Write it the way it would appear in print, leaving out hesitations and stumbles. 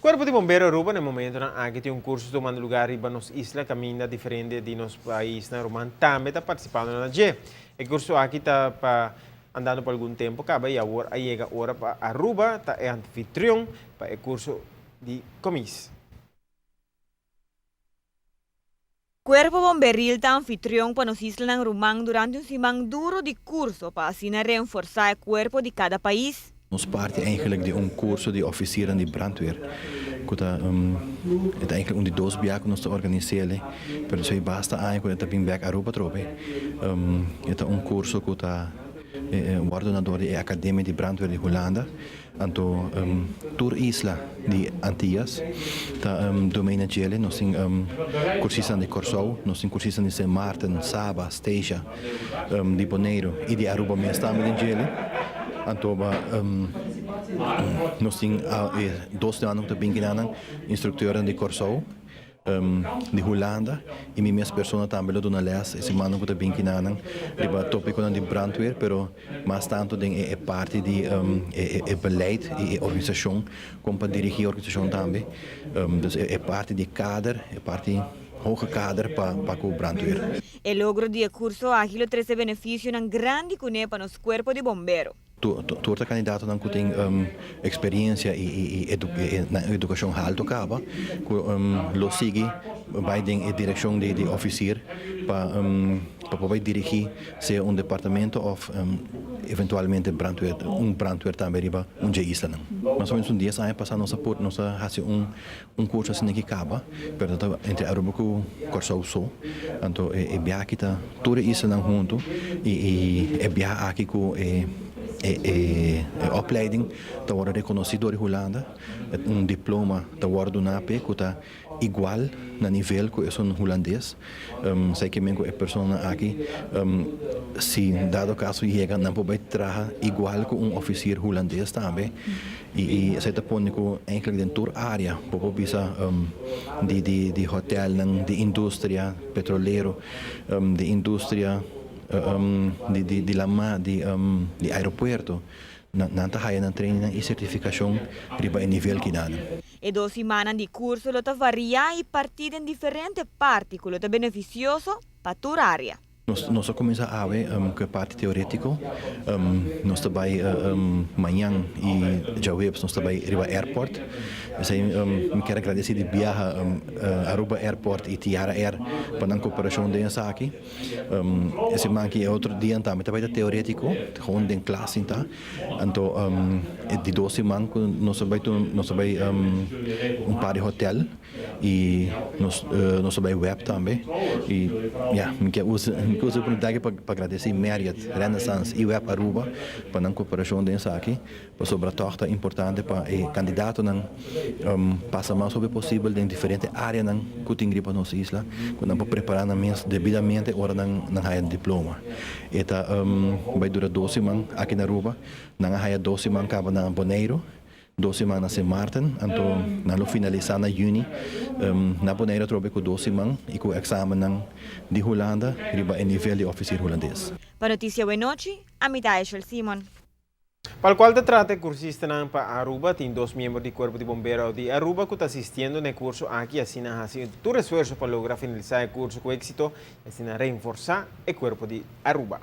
Corpo de Bombeiro Aruba, no momento que tem curso tomando lugar em nos isla, caminha diferente de nos país na Roman, também está participando na G. O curso aqui está andando por algum tempo, acaba e agora chega a hora para Aruba, está é anfitrião para o curso de comis. Cuerpo Bomberil está anfitrião para nos islas ng Rumang durante um semana duro de curso para assim reforçar o corpo de cada país. Ons part eigenlijk die curso de officieren die brandweer. Kuta het eigenlijk die dos biak nos te organiseren, pero so basta eigenlijk dat bin back Aruba trope. Het curso kuta coordenador de academia de brandweer de Holanda. Anto tour isla de Antillas, ta domeina gele, nos in cursisan de Corsou, nos in cursisan de Saint Martin, Saba, Stasia, de Bonaire e de Aruba mesmo também de gele. Antoba nós temos 12 anos de bingenanan instructeuren de Corsou de Holanda e minhas pessoas também do les esse mano que bingenanan riba tópico de brandweer pero mais tanto é parte de beleid e organisação como para dirigir a organisação também dus é parte de kader é parte hoge kader para o brandweer. O logro de curso ágil traz benefício ng grande cune para nos cuerpo de bombeiro. Toda candidato não tem experiência e educação alta acaba, lo sigue vai em direção de officer para poder dirigir se departamento ou eventualmente brandweer também riba isla não. Mais ou menos 10 anos passado nós fazemos curso assim que acaba, pero entre Aruba e Corsou só, então é viagem que toda isla não junto e é viagem aqui com opleiding te worden reconhecido door Holanda. Diploma te worden nape que está igual na nível que é um holandês. Sei que mengo é pessoa aqui se dado caso chega não pode trabalhar igual que oficier holandês também. E sei te põe que eigenlijk dentro área popo bisa de hotel de indústria petrolero de indústria de lama de aeropuerto nanta haya na training e certificação riba em nível que dá. E 2 semanas de curso lo ta varia e partir em diferentes partes que lo ta beneficioso para tua área. Nós começamos a ver que a parte teórico, nós também amanhã e já vemos nós também riba airport. Eu quero agradecer de viajar Aruba Airport e Tiara Air para a cooperação dessa aqui. Esse manque é outro dia também teórico, gewoon em classe então. Então de 12 semanas nós também par de hotel e nós também web também e me quero usar a oportunidade para agradecer Marriott, Renaissance e Web Aruba para a cooperação dessa aqui, para sobretudo importante para o candidato não passar mais sobre possível em diferentes áreas não que tem para nossa isla, quando não preparar devidamente hora não há diploma. Eta vai durar 12 semanas aqui na Aruba, não há 12 semanas acaba na Bonaire. 2 semanas em Martin, então nós finalizamos em junho. Na Bonaire trobe com 2 semanas e com o exame de Holanda, riba em nível de oficial holandês. Para notícia boa noite, a mitad é Simon. Para o qual te trata cursista para Aruba, tem 2 membros do Corpo de Bombeiro de Aruba que estão assistindo no curso aqui, assim, todo esforço para lograr finalizar o curso com êxito, assim, reforçar o Corpo de Aruba.